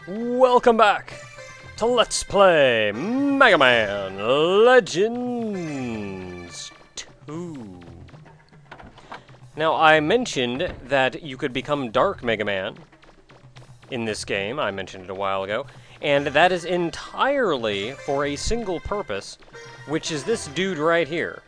Welcome back to Let's Play Megaman Legends 2. Now, I mentioned that you could become Dark Megaman in this game. I mentioned it a while ago. And that is entirely for a single purpose, which is this dude right here.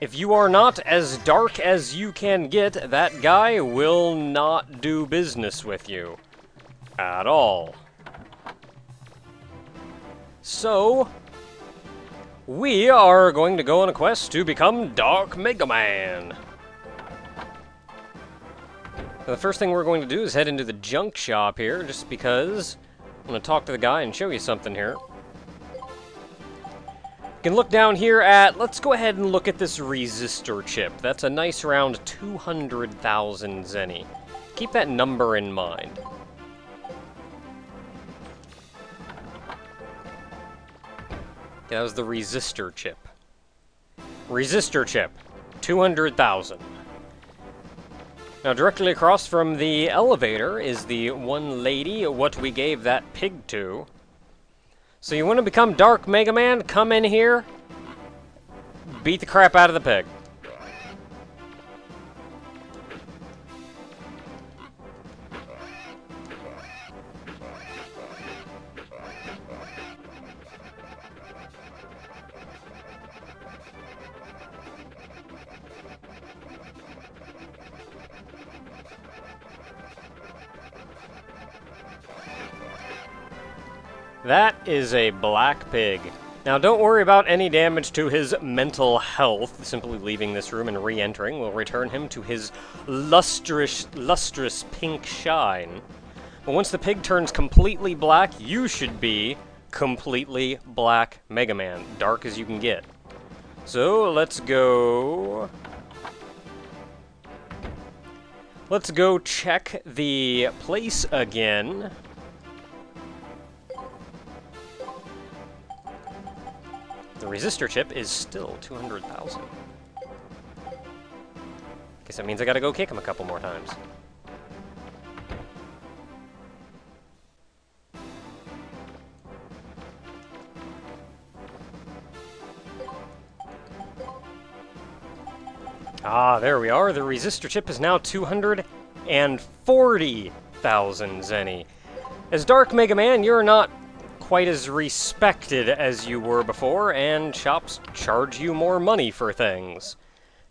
If you are not as dark as you can get, that guy will not do business with you. At all. So, we are going to go on a quest to become Dark Megaman. The first thing we're going to do is head into the junk shop here, just because I'm going to talk to the guy and show you something here. You can look down here at, let's go ahead and look at this resistor chip. That's a nice round 200,000 zenny. Keep that number in mind. That was the resistor chip. Resistor chip, 200,000. Now, directly across from the elevator is the one lady what we gave that pig to. So you want to become Dark Megaman? Come in here, beat the crap out of the pig. That is a black pig. Now, don't worry about any damage to his mental health. Simply leaving this room and re-entering will return him to his lustrous pink shine. But once the pig turns completely black, you should be completely black Megaman. Dark as you can get. So, let's go check the place again. The resistor chip is still 200,000. Guess that means I gotta go kick him a couple more times. Ah, there we are. The resistor chip is now 240,000 zenny. As Dark Megaman, you're not quite as respected as you were before, and shops charge you more money for things.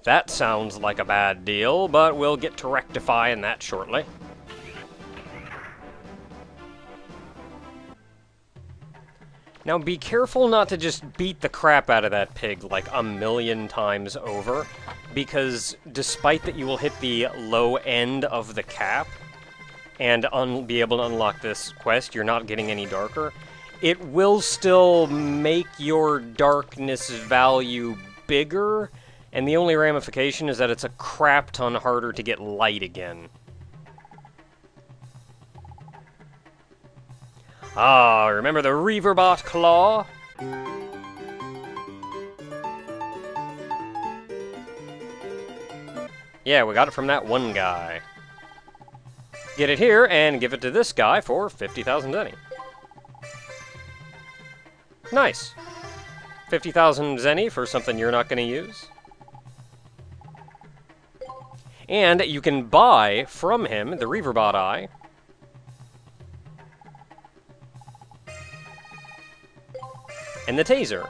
That sounds like a bad deal, but we'll get to rectifying that shortly. Now be careful not to just beat the crap out of that pig like a million times over, because despite that you will hit the low end of the cap and be able to unlock this quest, you're not getting any darker. It will still make your darkness value bigger, and the only ramification is that it's a crap ton harder to get light again. Ah, remember the Reverb claw? Yeah, we got it from that one guy. Get it here and give it to this guy for 50,000 zenny. Nice. 50,000 zenny for something you're not going to use. And you can buy from him the Reverbot eye. And the taser.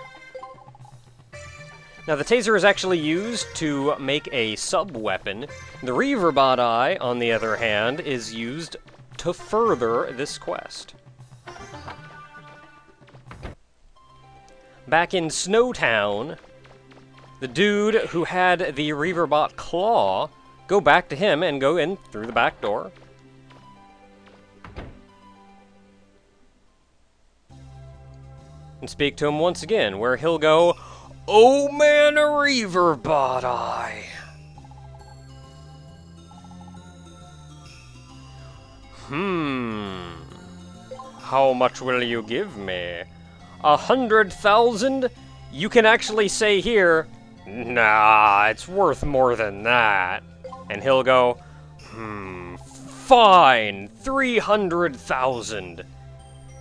Now, the taser is actually used to make a sub-weapon. The Reverbot eye, on the other hand, is used to further this quest. Back in Snowtown, the dude who had the Reverbot claw, go back to him and go in through the back door. And speak to him once again, where he'll go, "Oh man, a Reverbot eye." How much will you give me? 100,000? You can actually say here, "Nah, it's worth more than that." And he'll go, fine, 300,000.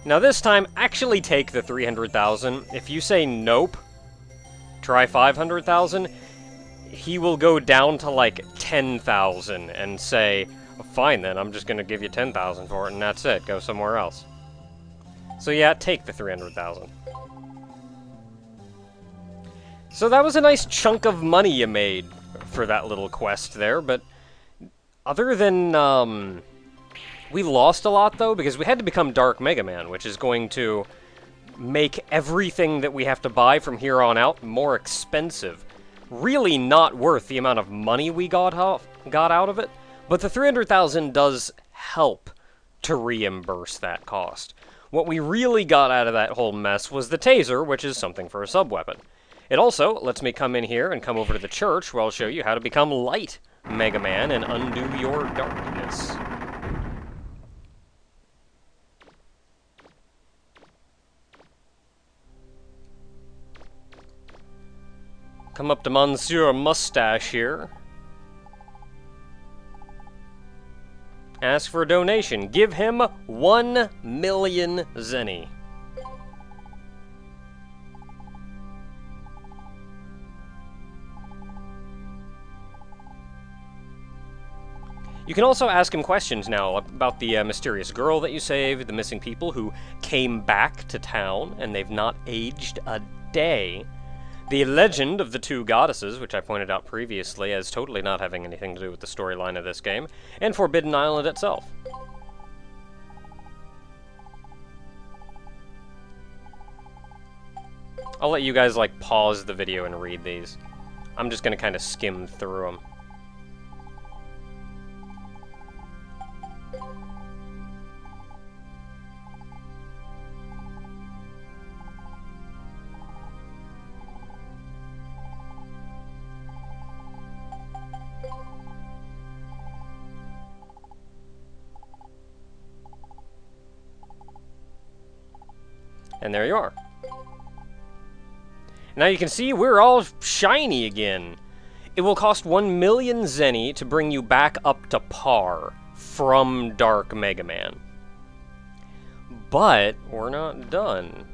Now this time, actually take the 300,000. If you say nope, try 500,000, he will go down to like 10,000 and say, fine then, I'm just gonna give you 10,000 for it and that's it, go somewhere else. So yeah, take the 300,000. So that was a nice chunk of money you made for that little quest there, but other than, we lost a lot, though, because we had to become Dark Megaman, which is going to make everything that we have to buy from here on out more expensive. Really not worth the amount of money we got out of it, but the 300,000 does help to reimburse that cost. What we really got out of that whole mess was the taser, which is something for a sub-weapon. It also lets me come in here and come over to the church, where I'll show you how to become Light Megaman and undo your darkness. Come up to Monsieur Mustache here. Ask for a donation. Give him 1 million zenny. You can also ask him questions now about the mysterious girl that you saved, the missing people who came back to town, and they've not aged a day. The legend of the 2 goddesses, which I pointed out previously as totally not having anything to do with the storyline of this game, and Forbidden Island itself. I'll let you guys, like, pause the video and read these. I'm just gonna kind of skim through them. And there you are. Now you can see we're all shiny again. It will cost 1 million zenny to bring you back up to par from Dark Megaman. But we're not done.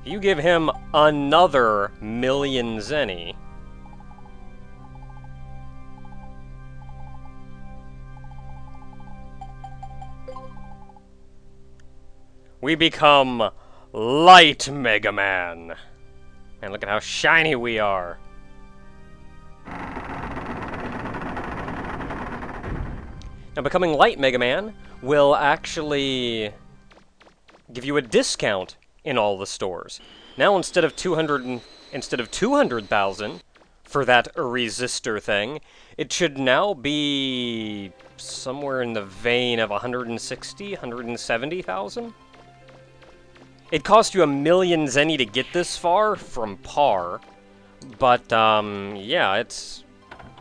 You give him another 1 million zenny. We become Light Megaman. And look at how shiny we are. Now, becoming Light Megaman will actually give you a discount in all the stores. Now, instead of 200,000 for that resistor thing, it should now be somewhere in the vein of 160, 170,000. It cost you 1 million zenny to get this far from par, but yeah,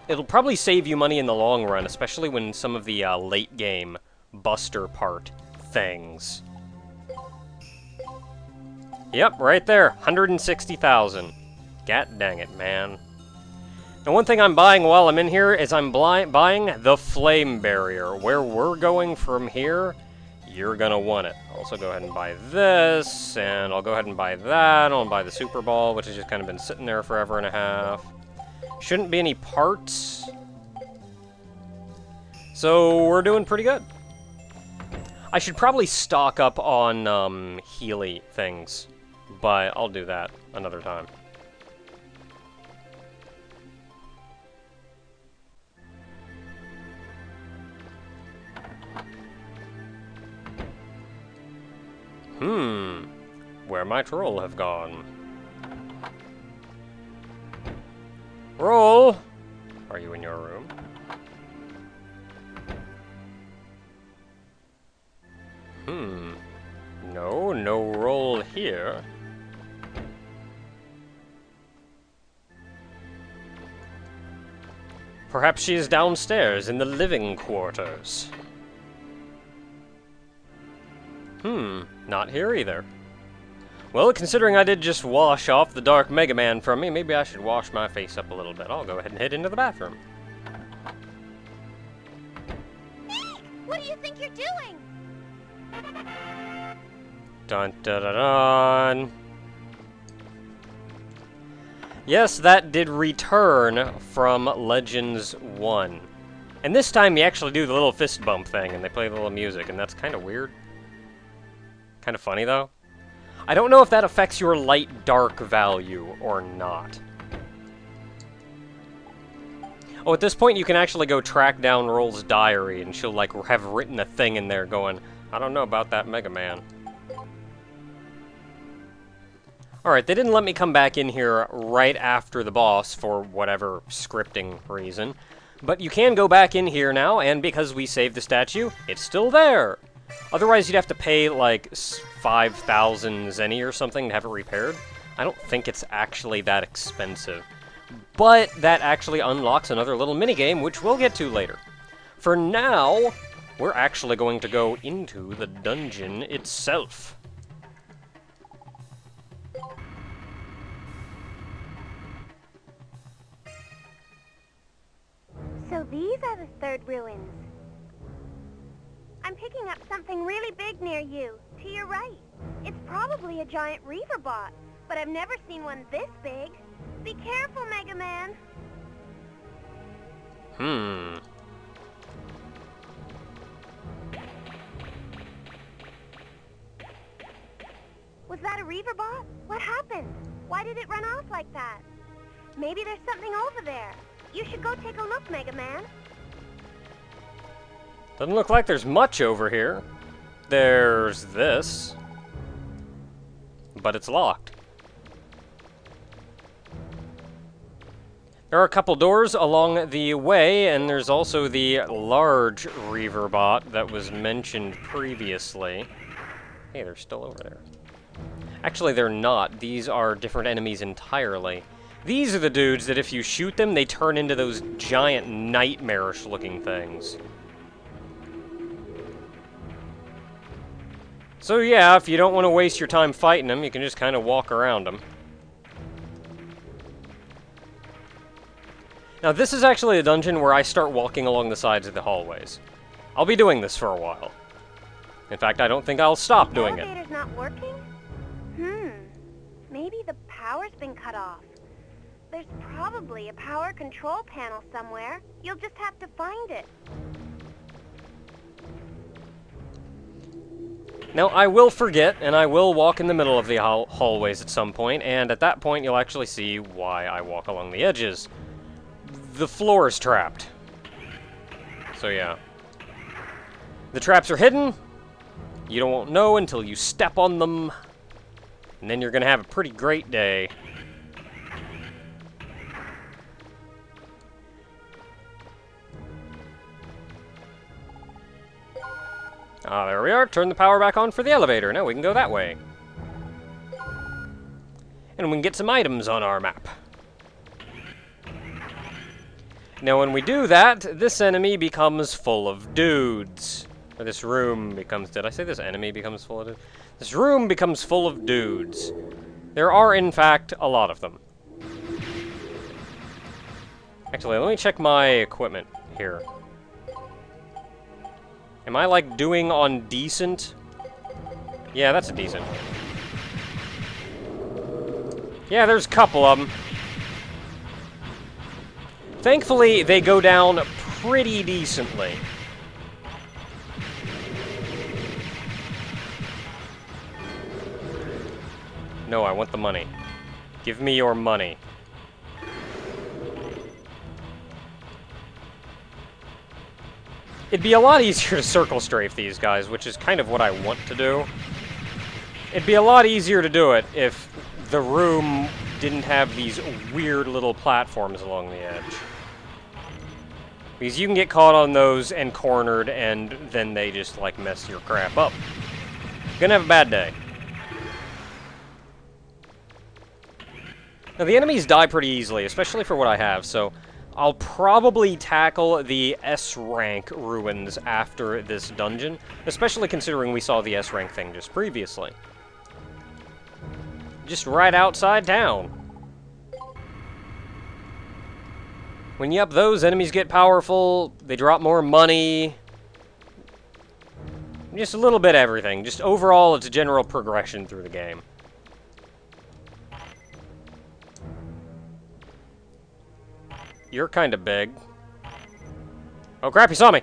it'll probably save you money in the long run, especially when some of the late game buster part things. Yep, right there, 160,000. God dang it, man. And one thing I'm buying while I'm in here is I'm buying the Flame Barrier. Where we're going from here, you're gonna want it. Also go ahead and buy this, and I'll go ahead and buy that. I'll buy the Super Ball, which has just kind of been sitting there forever and a half. Shouldn't be any parts. So we're doing pretty good. I should probably stock up on Healy things, but I'll do that another time. Where might Roll have gone? Roll! Are you in your room? No Roll here. Perhaps she is downstairs in the living quarters. Not here either. Well, considering I did just wash off the Dark Megaman from me, maybe I should wash my face up a little bit. I'll go ahead and head into the bathroom. What do you think you're doing? Dun dun dun dun. Yes, that did return from Legends 1. And this time you actually do the little fist bump thing and they play the little music, and that's kind of weird. Kind of funny, though. I don't know if that affects your light-dark value or not. Oh, at this point you can actually go track down Roll's diary, and she'll, like, have written a thing in there going, I don't know about that Mega Man. Alright, they didn't let me come back in here right after the boss for whatever scripting reason. But you can go back in here now, and because we saved the statue, it's still there. Otherwise, you'd have to pay, like, 5,000 zenny or something to have it repaired. I don't think it's actually that expensive. But that actually unlocks another little minigame, which we'll get to later. For now, we're actually going to go into the dungeon itself. So these are the third ruins. I'm picking up something really big near you, to your right. It's probably a giant Reverb, but I've never seen one this big. Be careful, Mega Man. Was that a Reverb? What happened? Why did it run off like that? Maybe there's something over there. You should go take a look, Mega Man. Doesn't look like there's much over here. There's this. But it's locked. There are a couple doors along the way, and there's also the large Reverbot that was mentioned previously. Hey, they're still over there. Actually, they're not. These are different enemies entirely. These are the dudes that if you shoot them, they turn into those giant nightmarish-looking things. So yeah, if you don't want to waste your time fighting them, you can just kind of walk around them. Now this is actually a dungeon where I start walking along the sides of the hallways. I'll be doing this for a while. In fact, I don't think I'll stop doing it. The elevator's not working? Maybe the power's been cut off. There's probably a power control panel somewhere. You'll just have to find it. Now, I will forget, and I will walk in the middle of the hallways at some point, and at that point you'll actually see why I walk along the edges. The floor is trapped. So yeah. The traps are hidden. You don't know until you step on them. And then you're gonna have a pretty great day. Ah, there we are. Turn the power back on for the elevator. Now we can go that way. And we can get some items on our map. Now when we do that, this enemy becomes full of dudes. Or this room becomes... Did I say this enemy becomes full of dudes? This room becomes full of dudes. There are, in fact, a lot of them. Actually, let me check my equipment here. Am I, like, doing on decent? Yeah, that's a decent. Yeah, there's a couple of them. Thankfully, they go down pretty decently. No, I want the money. Give me your money. It'd be a lot easier to circle strafe these guys, which is kind of what I want to do. It'd be a lot easier to do it if the room didn't have these weird little platforms along the edge. Because you can get caught on those and cornered, and then they just, like, mess your crap up. You're gonna have a bad day. Now, the enemies die pretty easily, especially for what I have, so I'll probably tackle the S-rank ruins after this dungeon, especially considering we saw the S-rank thing just previously. just right outside town. When you up those, enemies get powerful, they drop more money. Just a little bit of everything. Just overall, it's a general progression through the game. You're kind of big. Oh crap, he saw me!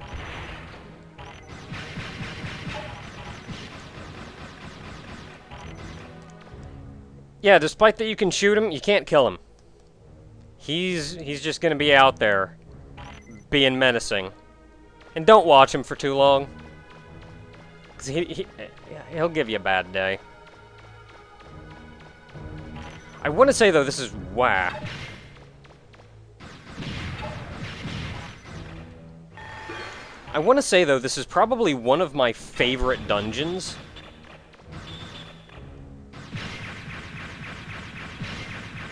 Yeah, despite that you can shoot him, you can't kill him. He's just gonna be out there, being menacing. And don't watch him for too long. Because he'll give you a bad day. I want to say, though, this is... Wow. I want to say, though, this is probably one of my favorite dungeons.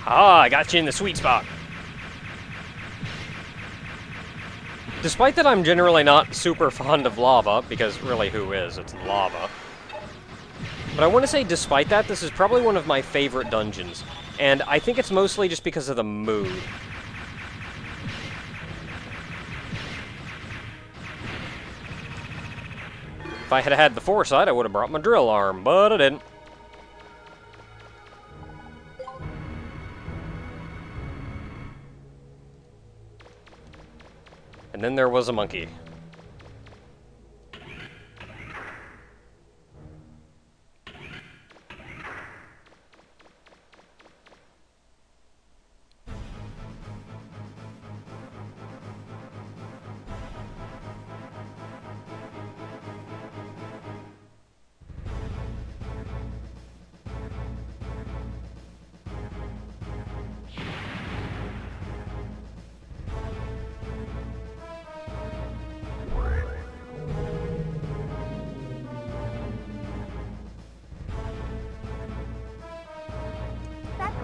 Ah, I got you in the sweet spot. Despite that I'm generally not super fond of lava, because really who is? It's lava. But I want to say despite that, this is probably one of my favorite dungeons. And I think it's mostly just because of the mood. If I had had the foresight, I would have brought my drill arm, but I didn't. And then there was a monkey.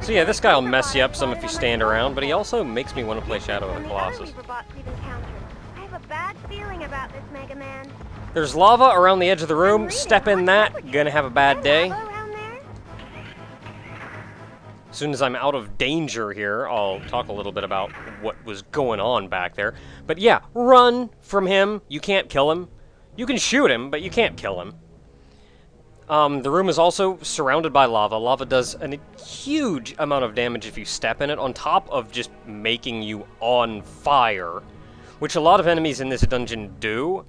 So yeah, this guy will mess you up some if you stand around, but he also makes me want to play Shadow of the Colossus. I have a bad feeling about this, Megaman. There's lava around the edge of the room. Step in that, gonna have a bad day. As soon as I'm out of danger here, I'll talk a little bit about what was going on back there. But yeah, run from him. You can't kill him. You can shoot him, but you can't kill him. The room is also surrounded by lava. Lava does a huge amount of damage if you step in it, on top of just making you on fire, which a lot of enemies in this dungeon do.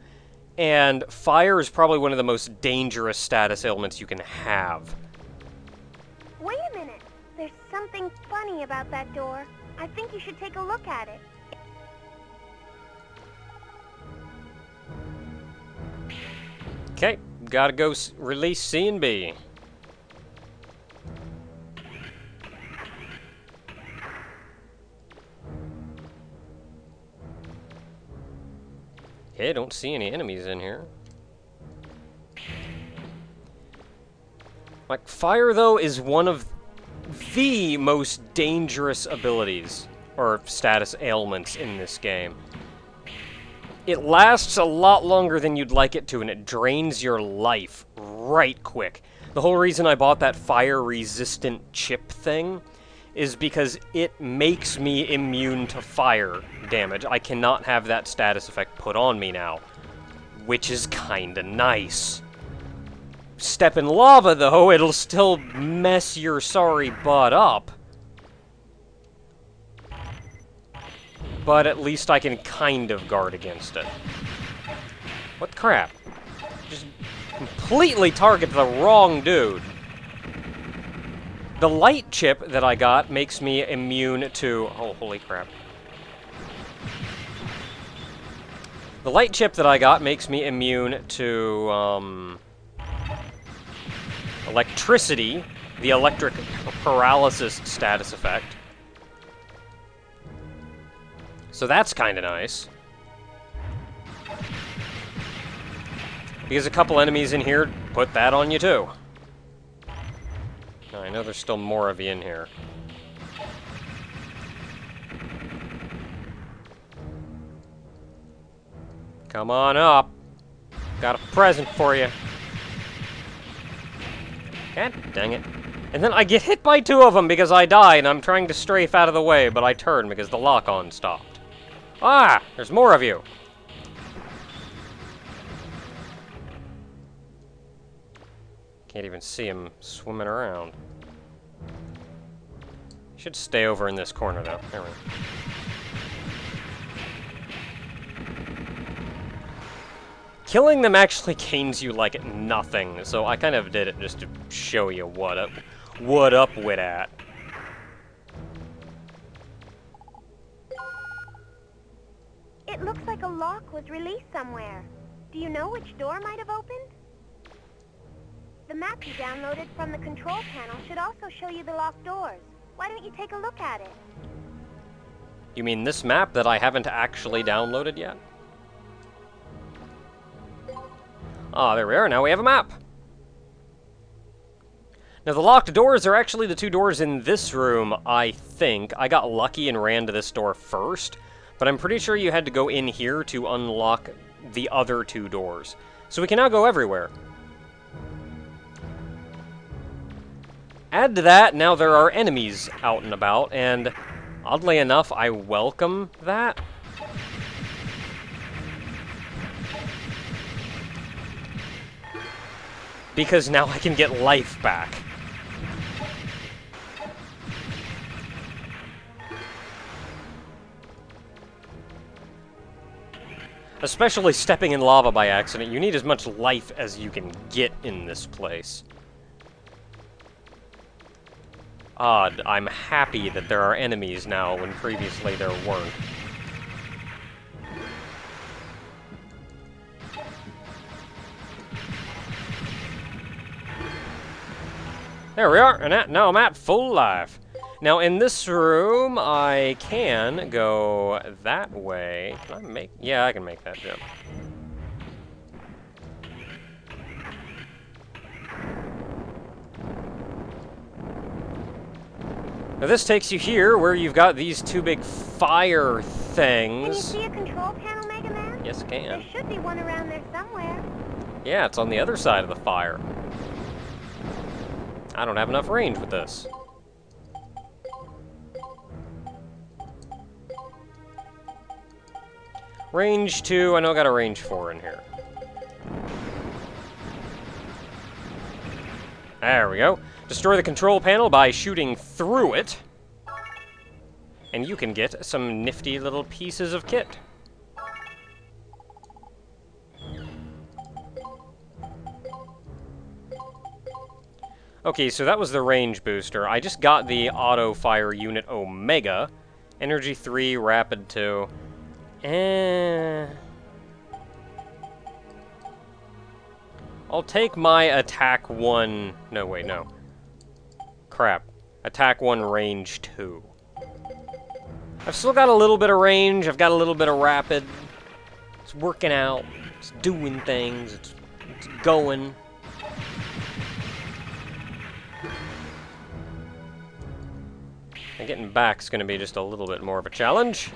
And fire is probably one of the most dangerous status ailments you can have. Wait a minute. There's something funny about that door. I think you should take a look at it. Okay, gotta go release C and B. Okay, don't see any enemies in here. Like, fire, though, is one of the most dangerous abilities, or status ailments in this game. It lasts a lot longer than you'd like it to, and it drains your life right quick. The whole reason I bought that fire-resistant chip thing is because it makes me immune to fire damage. I cannot have that status effect put on me now, which is kinda nice. Step in lava, though, it'll still mess your sorry butt up. But at least I can kind of guard against it. What the crap? Just completely target the wrong dude. The light chip that I got makes me immune to... Oh, holy crap. The light chip that I got makes me immune to, electricity, the electric paralysis status effect. So that's kind of nice. Because a couple enemies in here put that on you too. Now, I know there's still more of you in here. Come on up. Got a present for you. God dang it. And then I get hit by two of them because I die, and I'm trying to strafe out of the way, but I turn because the lock-on stopped. Ah! There's more of you! Can't even see him swimming around. Should stay over in this corner, though. There we go. Killing them actually gains you, like, nothing, so I kind of did it just to show you what up with that. It looks like a lock was released somewhere. Do you know which door might have opened? The map you downloaded from the control panel should also show you the locked doors. Why don't you take a look at it? You mean this map that I haven't actually downloaded yet? Ah, there we are. Now we have a map. Now, the locked doors are actually the two doors in this room, I think. I got lucky and ran to this door first, but I'm pretty sure you had to go in here to unlock the other two doors. So we can now go everywhere. Add to that, now there are enemies out and about, and oddly enough, I welcome that. Because now I can get life back. Especially stepping in lava by accident, you need as much life as you can get in this place. Odd, I'm happy that there are enemies now when previously there weren't. There we are, and now I'm at full life. Now in this room, I can go that way. Can I make? Yeah, I can make that jump. Now this takes you here, where you've got these two big fire things. Can you see a control panel, Megaman? Yes, I can. There should be one around there somewhere. Yeah, it's on the other side of the fire. I don't have enough range with this. Range 2, I know I got a range 4 in here. There we go. Destroy the control panel by shooting through it. And you can get some nifty little pieces of kit. Okay, so that was the range booster. I just got the auto fire unit Omega. Energy 3, rapid 2. I'll take my attack 1... No, wait, no. Crap. Attack 1, range 2. I've still got a little bit of range. I've got a little bit of rapid. It's working out. It's doing things. It's going. And getting back's going to be just a little bit more of a challenge.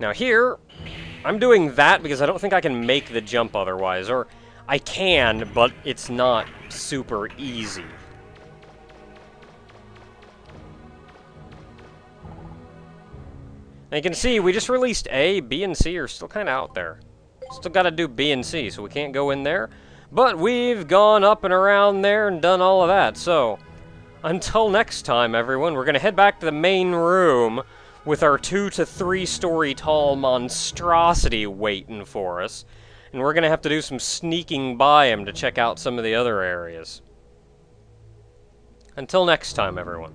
Now here, I'm doing that because I don't think I can make the jump otherwise. Or, I can, but it's not super easy. Now you can see, we just released A, B, and C are still kind of out there. Still got to do B and C, so we can't go in there. But we've gone up and around there and done all of that, so... Until next time, everyone, we're going to head back to the main room with our 2 to 3 story tall monstrosity waiting for us. And we're going to have to do some sneaking by him to check out some of the other areas. Until next time, everyone.